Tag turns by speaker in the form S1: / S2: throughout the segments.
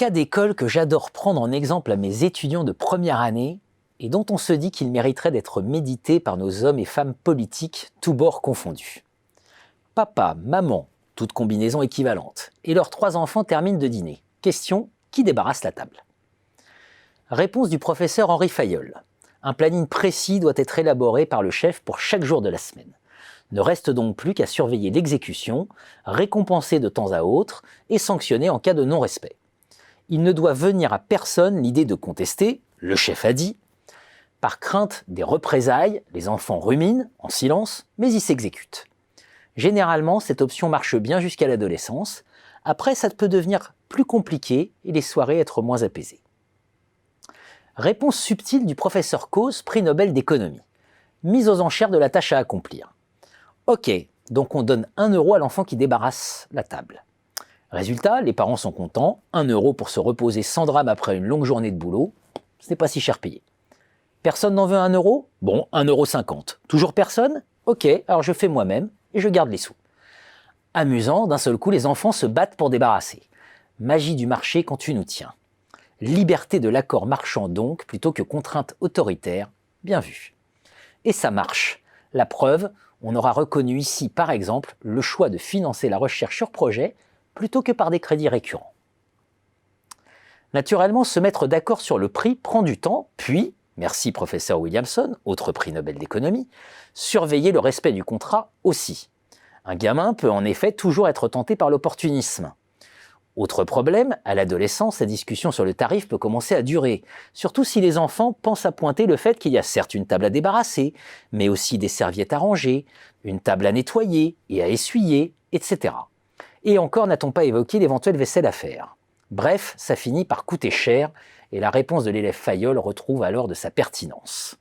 S1: cas d'école que j'adore prendre en exemple à mes étudiants de première année et dont on se dit qu'il mériterait d'être médité par nos hommes et femmes politiques, tous bords confondus. Papa, maman, toutes combinaisons équivalentes, et leurs 3 enfants terminent de dîner. Question, qui débarrasse la table? Réponse du professeur Henri Fayolle. Un planning précis doit être élaboré par le chef pour chaque jour de la semaine. Ne reste donc plus qu'à surveiller l'exécution, récompenser de temps à autre et sanctionner en cas de non-respect. Il ne doit venir à personne l'idée de contester, le chef a dit. Par crainte des représailles, les enfants ruminent, en silence, mais ils s'exécutent. Généralement, cette option marche bien jusqu'à l'adolescence. Après, ça peut devenir plus compliqué et les soirées être moins apaisées. Réponse subtile du professeur Cauze, prix Nobel d'économie. Mise aux enchères de la tâche à accomplir. Ok, donc on donne 1 euro à l'enfant qui débarrasse la table. Résultat, les parents sont contents, 1 euro pour se reposer sans drame après une longue journée de boulot, ce n'est pas si cher payé. Personne n'en veut 1 euro? Bon, 1,50 €. Toujours personne? Ok, alors je fais moi-même et je garde les sous. Amusant, d'un seul coup, les enfants se battent pour débarrasser. Magie du marché quand tu nous tiens. Liberté de l'accord marchand donc, plutôt que contrainte autoritaire, bien vu. Et ça marche. La preuve, on aura reconnu ici, par exemple, le choix de financer la recherche sur projet plutôt que par des crédits récurrents. Naturellement, se mettre d'accord sur le prix prend du temps, puis, merci professeur Williamson, autre prix Nobel d'économie, surveiller le respect du contrat aussi. Un gamin peut en effet toujours être tenté par l'opportunisme. Autre problème, à l'adolescence, la discussion sur le tarif peut commencer à durer, surtout si les enfants pensent à pointer le fait qu'il y a certes une table à débarrasser, mais aussi des serviettes à ranger, une table à nettoyer et à essuyer, etc. Et encore n'a-t-on pas évoqué l'éventuelle vaisselle à faire. Bref, ça finit par coûter cher, et la réponse de l'élève Fayolle retrouve alors de sa pertinence.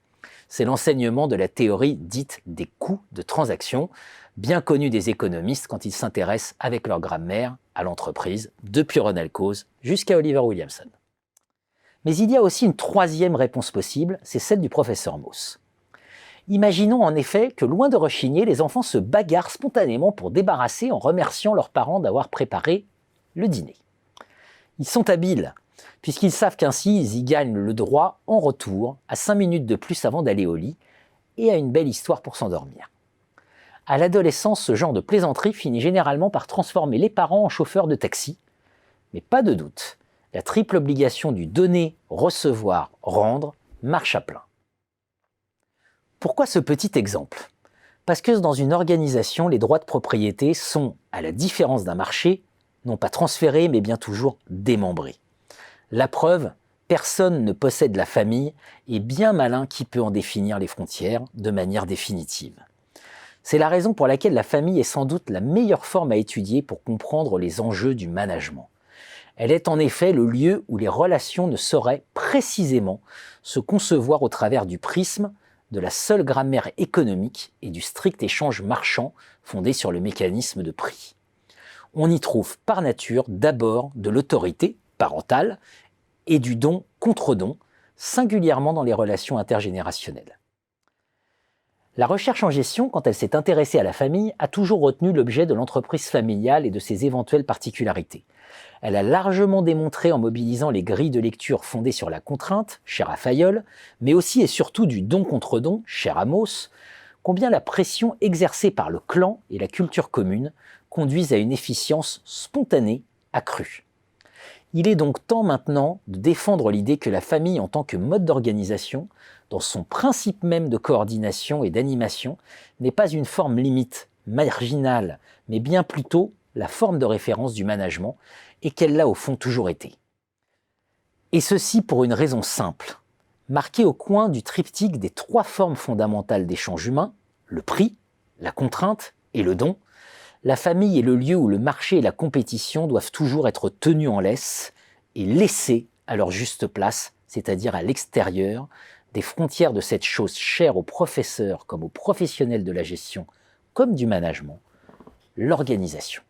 S1: C'est l'enseignement de la théorie dite des coûts de transaction, bien connue des économistes quand ils s'intéressent avec leur grammaire à l'entreprise, depuis Ronald Coase jusqu'à Oliver Williamson. Mais il y a aussi une 3e réponse possible, c'est celle du professeur Mauss. Imaginons en effet que loin de rechigner, les enfants se bagarrent spontanément pour débarrasser en remerciant leurs parents d'avoir préparé le dîner. Ils sont habiles, puisqu'ils savent qu'ainsi ils y gagnent le droit en retour à 5 minutes de plus avant d'aller au lit et à une belle histoire pour s'endormir. À l'adolescence, ce genre de plaisanterie finit généralement par transformer les parents en chauffeurs de taxi. Mais pas de doute, la triple obligation du donner, recevoir, rendre marche à plein. Pourquoi ce petit exemple? Parce que dans une organisation, les droits de propriété sont, à la différence d'un marché, non pas transférés, mais bien toujours démembrés. La preuve, personne ne possède la famille et bien malin qui peut en définir les frontières de manière définitive. C'est la raison pour laquelle la famille est sans doute la meilleure forme à étudier pour comprendre les enjeux du management. Elle est en effet le lieu où les relations ne sauraient précisément se concevoir au travers du prisme de la seule grammaire économique et du strict échange marchand fondé sur le mécanisme de prix. On y trouve par nature d'abord de l'autorité parentale et du don contre don, singulièrement dans les relations intergénérationnelles. La recherche en gestion, quand elle s'est intéressée à la famille, a toujours retenu l'objet de l'entreprise familiale et de ses éventuelles particularités. Elle a largement démontré en mobilisant les grilles de lecture fondées sur la contrainte, chère à Fayolle, mais aussi et surtout du don contre don, cher à Mauss, combien la pression exercée par le clan et la culture commune conduisent à une efficience spontanée accrue. Il est donc temps maintenant de défendre l'idée que la famille en tant que mode d'organisation, dans son principe même de coordination et d'animation, n'est pas une forme limite, marginale, mais bien plutôt la forme de référence du management, et qu'elle l'a au fond toujours été. Et ceci pour une raison simple. Marquée au coin du triptyque des 3 formes fondamentales d'échange humain, le prix, la contrainte et le don, la famille est le lieu où le marché et la compétition doivent toujours être tenus en laisse et laissés à leur juste place, c'est-à-dire à l'extérieur des frontières de cette chose chère aux professeurs comme aux professionnels de la gestion comme du management, l'organisation.